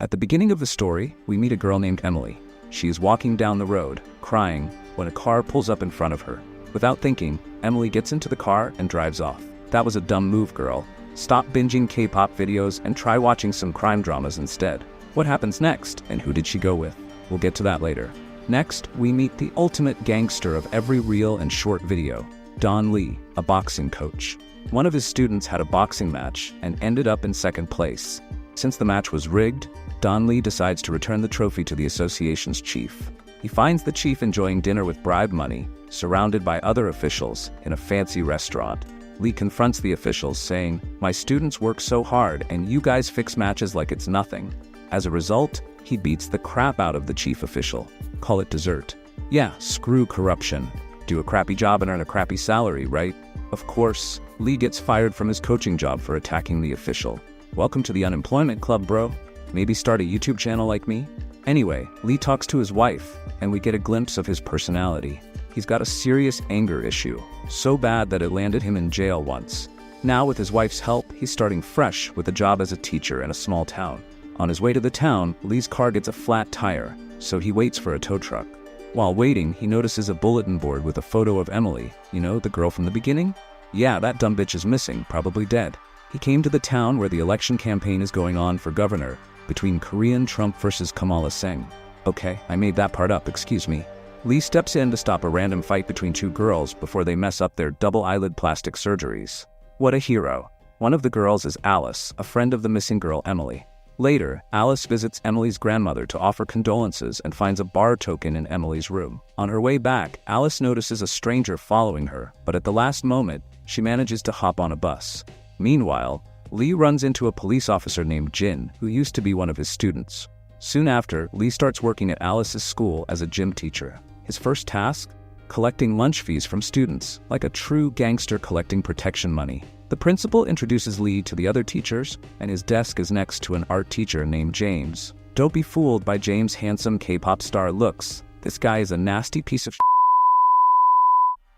At the beginning of the story, we meet a girl named Emily. She is walking down the road, crying, when a car pulls up in front of her. Without thinking, Emily gets into the car and drives off. That was a dumb move, girl. Stop binging K-pop videos and try watching some crime dramas instead. What happens next, and who did she go with? We'll get to that later. Next, we meet the ultimate gangster of every reel and short video, Don Lee, a boxing coach. One of his students had a boxing match and ended up in second place. Since the match was rigged, Don Lee decides to return the trophy to the association's chief. He finds the chief enjoying dinner with bribe money, surrounded by other officials, in a fancy restaurant. Lee confronts the officials, saying, "My students work so hard and you guys fix matches like it's nothing." As a result, he beats the crap out of the chief official. Call it dessert. Yeah, screw corruption. Do a crappy job and earn a crappy salary, right? Of course, Lee gets fired from his coaching job for attacking the official. Welcome to the unemployment club, bro. Maybe start a YouTube channel like me? Anyway, Lee talks to his wife, and we get a glimpse of his personality. He's got a serious anger issue, so bad that it landed him in jail once. Now, with his wife's help, he's starting fresh with a job as a teacher in a small town. On his way to the town, Lee's car gets a flat tire, so he waits for a tow truck. While waiting, he notices a bulletin board with a photo of Emily. You know, the girl from the beginning? Yeah, that dumb bitch is missing, probably dead. He came to the town where the election campaign is going on for governor, between Korean Trump versus Kamala Singh. Okay, I made that part up, excuse me. Lee steps in to stop a random fight between two girls before they mess up their double eyelid plastic surgeries. What a hero. One of the girls is Alice, a friend of the missing girl Emily. Later, Alice visits Emily's grandmother to offer condolences and finds a bar token in Emily's room. On her way back, Alice notices a stranger following her, but at the last moment, she manages to hop on a bus. Meanwhile, Lee runs into a police officer named Jin, who used to be one of his students. Soon after, Lee starts working at Alice's school as a gym teacher. His first task? Collecting lunch fees from students, like a true gangster collecting protection money. The principal introduces Lee to the other teachers, and his desk is next to an art teacher named James. Don't be fooled by James' handsome K-pop star looks. This guy is a nasty piece of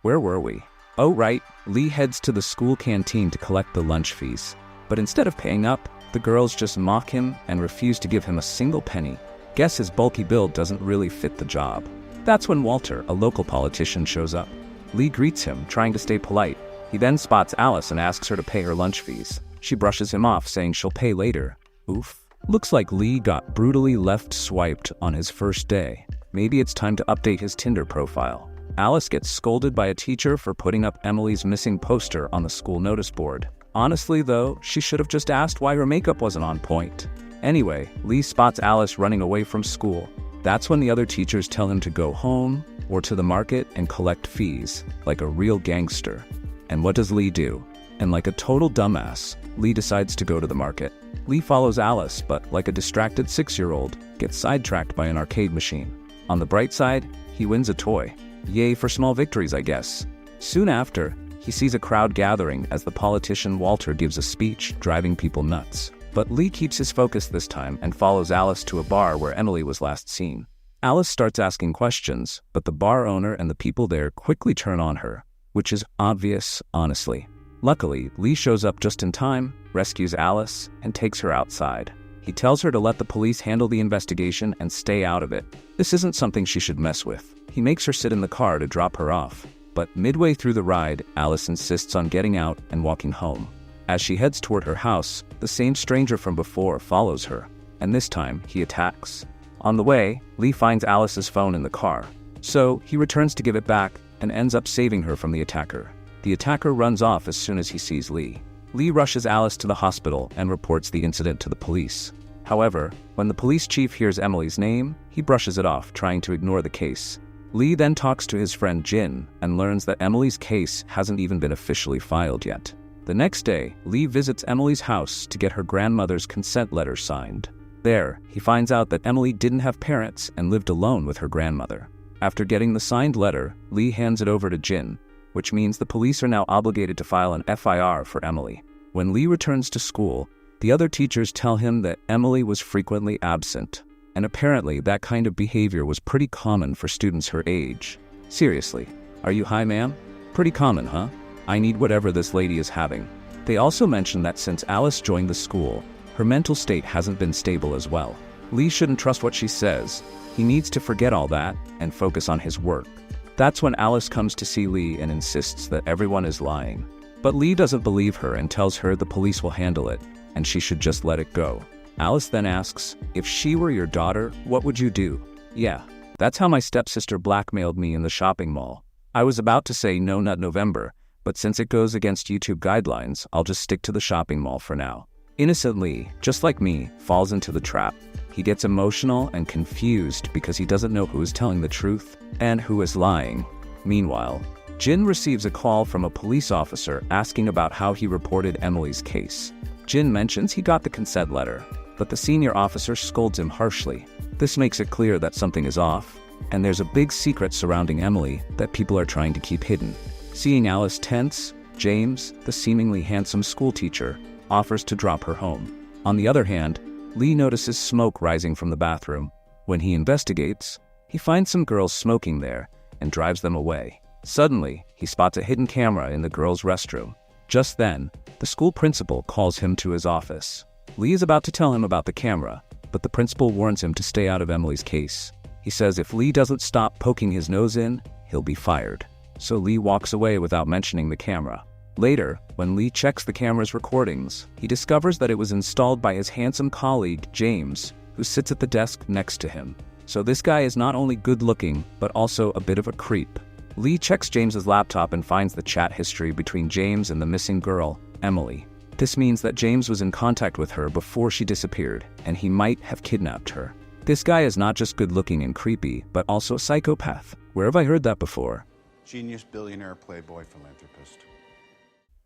Where were we? Oh right, Lee heads to the school canteen to collect the lunch fees. But instead of paying up, the girls just mock him and refuse to give him a single penny. Guess his bulky build doesn't really fit the job. That's when Walter, a local politician, shows up. Lee greets him, trying to stay polite. He then spots Alice and asks her to pay her lunch fees. She brushes him off, saying she'll pay later. Oof. Looks like Lee got brutally left-swiped on his first day. Maybe it's time to update his Tinder profile. Alice gets scolded by a teacher for putting up Emily's missing poster on the school notice board. Honestly though, she should have just asked why her makeup wasn't on point. Anyway, Lee spots Alice running away from school. That's when the other teachers tell him to go home or to the market and collect fees, like a real gangster. And what does Lee do? And like a total dumbass, Lee decides to go to the market. Lee follows Alice, but like a distracted 6-year-old, gets sidetracked by an arcade machine. On the bright side, he wins a toy. Yay for small victories, I guess. Soon after, he sees a crowd gathering as the politician Walter gives a speech, driving people nuts. But Lee keeps his focus this time and follows Alice to a bar where Emily was last seen. Alice starts asking questions, but the bar owner and the people there quickly turn on her, which is obvious, honestly. Luckily, Lee shows up just in time, rescues Alice, and takes her outside. He tells her to let the police handle the investigation and stay out of it. This isn't something she should mess with. He makes her sit in the car to drop her off. But midway through the ride, Alice insists on getting out and walking home. As she heads toward her house, the same stranger from before follows her, and this time he attacks. On the way, Lee finds Alice's phone in the car, so he returns to give it back and ends up saving her from the attacker. The attacker runs off as soon as he sees Lee. Lee rushes Alice to the hospital and reports the incident to the police. However, when the police chief hears Emily's name, he brushes it off, trying to ignore the case. Lee then talks to his friend Jin and learns that Emily's case hasn't even been officially filed yet. The next day, Lee visits Emily's house to get her grandmother's consent letter signed. There, he finds out that Emily didn't have parents and lived alone with her grandmother. After getting the signed letter, Lee hands it over to Jin, which means the police are now obligated to file an FIR for Emily. When Lee returns to school, the other teachers tell him that Emily was frequently absent. And apparently that kind of behavior was pretty common for students her age. Seriously, are you high, ma'am? Pretty common, huh? I need whatever this lady is having. They also mention that since Alice joined the school, her mental state hasn't been stable as well. Lee shouldn't trust what she says. He needs to forget all that and focus on his work. That's when Alice comes to see Lee and insists that everyone is lying. But Lee doesn't believe her and tells her the police will handle it, and she should just let it go. Alice then asks, "If she were your daughter, what would you do?" "Yeah, that's how my stepsister blackmailed me in the shopping mall." I was about to say No Nut November, but since it goes against YouTube guidelines, I'll just stick to the shopping mall for now. Innocent Lee, just like me, falls into the trap. He gets emotional and confused because he doesn't know who is telling the truth and who is lying. Meanwhile, Jin receives a call from a police officer asking about how he reported Emily's case. Jin mentions he got the consent letter, but the senior officer scolds him harshly. This makes it clear that something is off, and there's a big secret surrounding Emily that people are trying to keep hidden. Seeing Alice tense, James, the seemingly handsome schoolteacher, offers to drop her home. On the other hand, Lee notices smoke rising from the bathroom. When he investigates, he finds some girls smoking there and drives them away. Suddenly, he spots a hidden camera in the girls' restroom. Just then, the school principal calls him to his office. Lee is about to tell him about the camera, but the principal warns him to stay out of Emily's case. He says if Lee doesn't stop poking his nose in, he'll be fired. So Lee walks away without mentioning the camera. Later, when Lee checks the camera's recordings, he discovers that it was installed by his handsome colleague, James, who sits at the desk next to him. So this guy is not only good-looking, but also a bit of a creep. Lee checks James's laptop and finds the chat history between James and the missing girl, Emily. This means that James was in contact with her before she disappeared, and he might have kidnapped her. This guy is not just good-looking and creepy, but also a psychopath. Where have I heard that before? Genius, billionaire, playboy, philanthropist.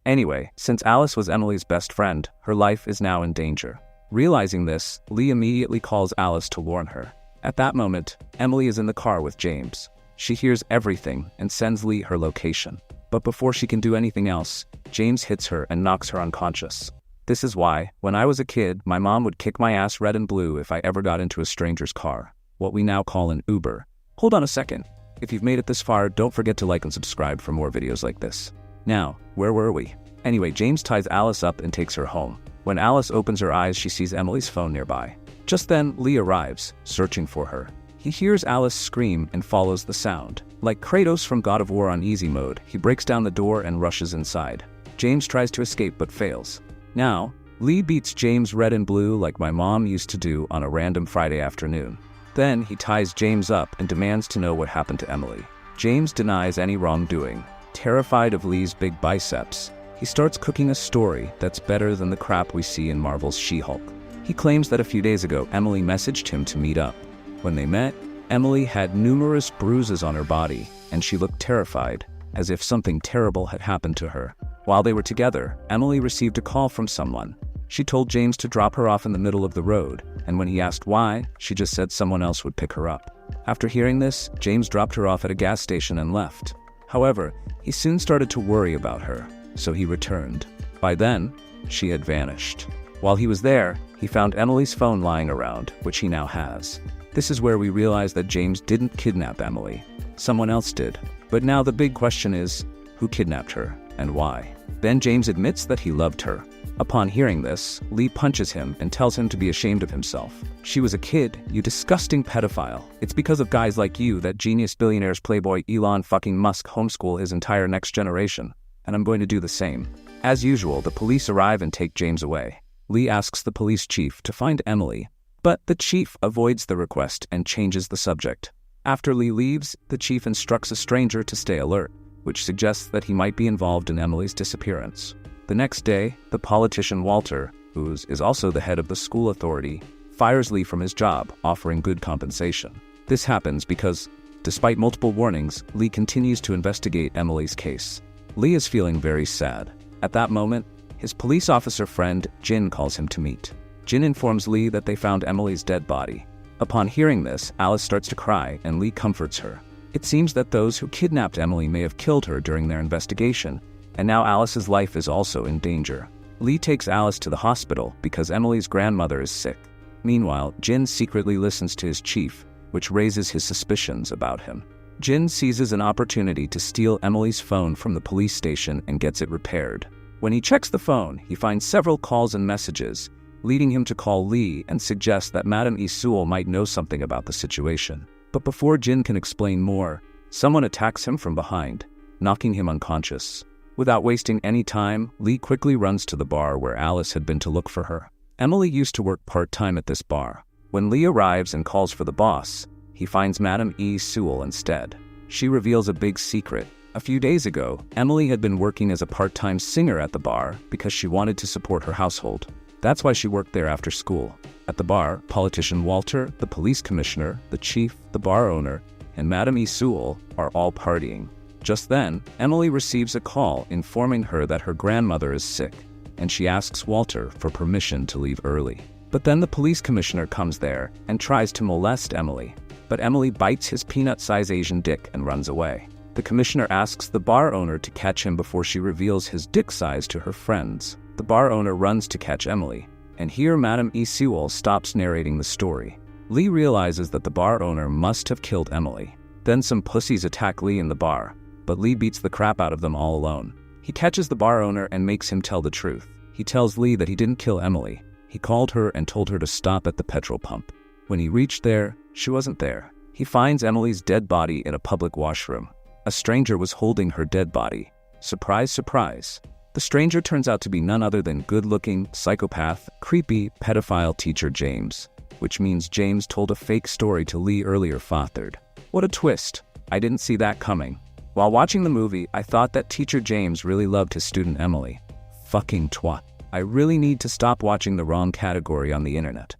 Anyway, since Alice was Emily's best friend, her life is now in danger. Realizing this, Lee immediately calls Alice to warn her. At that moment, Emily is in the car with James. She hears everything and sends Lee her location. But before she can do anything else, James hits her and knocks her unconscious. This is why, when I was a kid, my mom would kick my ass red and blue if I ever got into a stranger's car, what we now call an Uber. Hold on a second. If you've made it this far, don't forget to like and subscribe for more videos like this. Now, where were we? Anyway, James ties Alice up and takes her home. When Alice opens her eyes, she sees Emily's phone nearby. Just then, Lee arrives, searching for her. He hears Alice scream and follows the sound. Like Kratos from God of War on easy mode, he breaks down the door and rushes inside. James tries to escape but fails. Now, Lee beats James red and blue like my mom used to do on a random Friday afternoon. Then he ties James up and demands to know what happened to Emily. James denies any wrongdoing. Terrified of Lee's big biceps, he starts cooking a story that's better than the crap we see in Marvel's She-Hulk. He claims that a few days ago, Emily messaged him to meet up. When they met, Emily had numerous bruises on her body, and she looked terrified, as if something terrible had happened to her. While they were together, Emily received a call from someone. She told James to drop her off in the middle of the road, and when he asked why, she just said someone else would pick her up. After hearing this, James dropped her off at a gas station and left. However, he soon started to worry about her, so he returned. By then, she had vanished. While he was there, he found Emily's phone lying around, which he now has. This is where we realize that James didn't kidnap Emily. Someone else did. But now the big question is, who kidnapped her and why? Then James admits that he loved her. Upon hearing this, Lee punches him and tells him to be ashamed of himself. "She was a kid, you disgusting pedophile. It's because of guys like you that genius billionaires playboy Elon fucking Musk homeschool his entire next generation. And I'm going to do the same." As usual, the police arrive and take James away. Lee asks the police chief to find Emily, but the chief avoids the request and changes the subject. After Lee leaves, the chief instructs a stranger to stay alert, which suggests that he might be involved in Emily's disappearance. The next day, the politician Walter, who is also the head of the school authority, fires Lee from his job, offering good compensation. This happens because, despite multiple warnings, Lee continues to investigate Emily's case. Lee is feeling very sad. At that moment, his police officer friend, Jin, calls him to meet. Jin informs Lee that they found Emily's dead body. Upon hearing this, Alice starts to cry and Lee comforts her. It seems that those who kidnapped Emily may have killed her during their investigation, and now Alice's life is also in danger. Lee takes Alice to the hospital because Emily's grandmother is sick. Meanwhile, Jin secretly listens to his chief, which raises his suspicions about him. Jin seizes an opportunity to steal Emily's phone from the police station and gets it repaired. When he checks the phone, he finds several calls and messages, leading him to call Lee and suggest that Madame E. Sewell might know something about the situation. But before Jin can explain more, someone attacks him from behind, knocking him unconscious. Without wasting any time, Lee quickly runs to the bar where Alice had been to look for her. Emily used to work part-time at this bar. When Lee arrives and calls for the boss, he finds Madame E. Sewell instead. She reveals a big secret. A few days ago, Emily had been working as a part-time singer at the bar because she wanted to support her household. That's why she worked there after school. At the bar, politician Walter, the police commissioner, the chief, the bar owner, and Madame E. Sewell are all partying. Just then, Emily receives a call informing her that her grandmother is sick, and she asks Walter for permission to leave early. But then the police commissioner comes there and tries to molest Emily. But Emily bites his peanut-sized Asian dick and runs away. The commissioner asks the bar owner to catch him before she reveals his dick size to her friends. The bar owner runs to catch Emily, and here Madame E. Sewell stops narrating the story. Lee realizes that the bar owner must have killed Emily. Then some pussies attack Lee in the bar, but Lee beats the crap out of them all alone. He catches the bar owner and makes him tell the truth. He tells Lee that he didn't kill Emily. He called her and told her to stop at the petrol pump. When he reached there, she wasn't there. He finds Emily's dead body in a public washroom. A stranger was holding her dead body. Surprise, surprise. The stranger turns out to be none other than good-looking, psychopath, creepy, pedophile teacher James, which means James told a fake story to Lee earlier fathered. What a twist. I didn't see that coming. While watching the movie, I thought that teacher James really loved his student Emily. Fucking twat. I really need to stop watching the wrong category on the internet.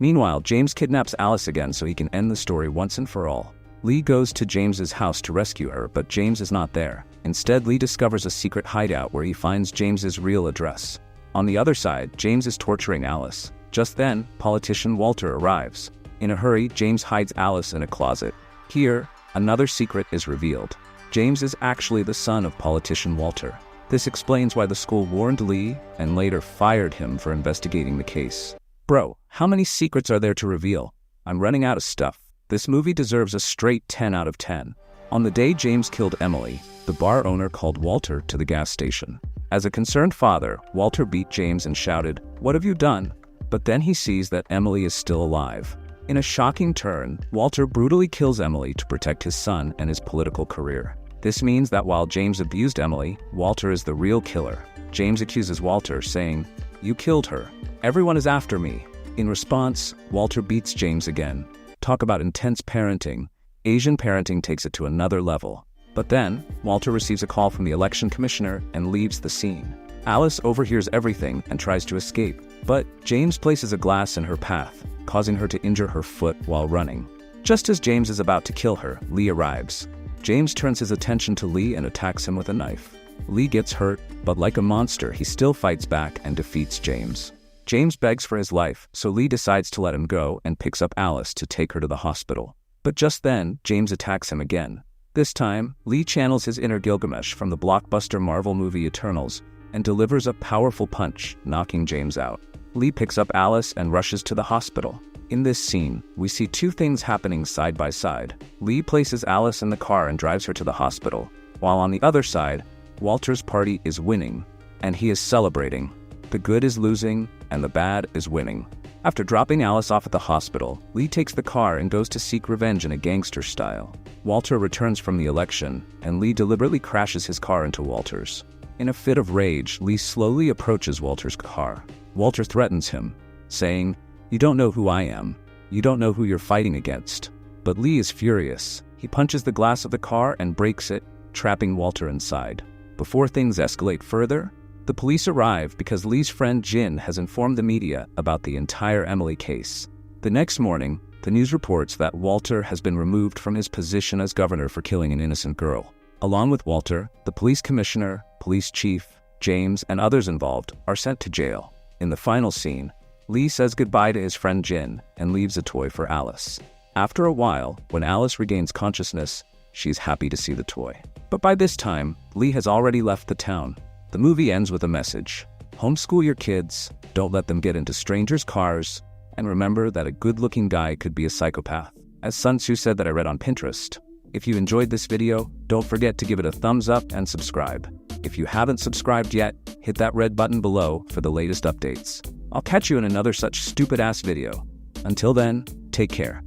Meanwhile, James kidnaps Alice again so he can end the story once and for all. Lee goes to James's house to rescue her, but James is not there. Instead, Lee discovers a secret hideout where he finds James's real address. On the other side, James is torturing Alice. Just then, politician Walter arrives. In a hurry, James hides Alice in a closet. Here, another secret is revealed. James is actually the son of politician Walter. This explains why the school warned Lee and later fired him for investigating the case. Bro, how many secrets are there to reveal? I'm running out of stuff. This movie deserves a straight 10 out of 10. On the day James killed Emily, the bar owner called Walter to the gas station. As a concerned father, Walter beat James and shouted, "What have you done?" But then he sees that Emily is still alive. In a shocking turn, Walter brutally kills Emily to protect his son and his political career. This means that while James abused Emily, Walter is the real killer. James accuses Walter, saying, "You killed her. Everyone is after me." In response, Walter beats James again. Talk about intense parenting. Asian parenting takes it to another level. But then, Walter receives a call from the election commissioner and leaves the scene. Alice overhears everything and tries to escape, but James places a glass in her path, causing her to injure her foot while running. Just as James is about to kill her, Lee arrives. James turns his attention to Lee and attacks him with a knife. Lee gets hurt, but like a monster, he still fights back and defeats James. James begs for his life, so Lee decides to let him go and picks up Alice to take her to the hospital. But just then, James attacks him again. This time, Lee channels his inner Gilgamesh from the blockbuster Marvel movie Eternals and delivers a powerful punch, knocking James out. Lee picks up Alice and rushes to the hospital. In this scene, we see two things happening side by side. Lee places Alice in the car and drives her to the hospital, while on the other side, Walter's party is winning, and he is celebrating. The good is losing, and the bad is winning. After dropping Alice off at the hospital, Lee takes the car and goes to seek revenge in a gangster style. Walter returns from the election, and Lee deliberately crashes his car into Walter's. In a fit of rage, Lee slowly approaches Walter's car. Walter threatens him, saying, "You don't know who I am. You don't know who you're fighting against." But Lee is furious. He punches the glass of the car and breaks it, trapping Walter inside. Before things escalate further, the police arrive because Lee's friend Jin has informed the media about the entire Emily case. The next morning, the news reports that Walter has been removed from his position as governor for killing an innocent girl. Along with Walter, the police commissioner, police chief, James, and others involved are sent to jail. In the final scene, Lee says goodbye to his friend Jin and leaves a toy for Alice. After a while, when Alice regains consciousness, she's happy to see the toy. But by this time, Lee has already left the town. The movie ends with a message. Homeschool your kids, don't let them get into strangers' cars, and remember that a good-looking guy could be a psychopath. As Sun Tzu said that I read on Pinterest, If you enjoyed this video, don't forget to give it a thumbs up and subscribe. If you haven't subscribed yet, hit that red button below for the latest updates. I'll catch you in another such stupid-ass video. Until then, take care.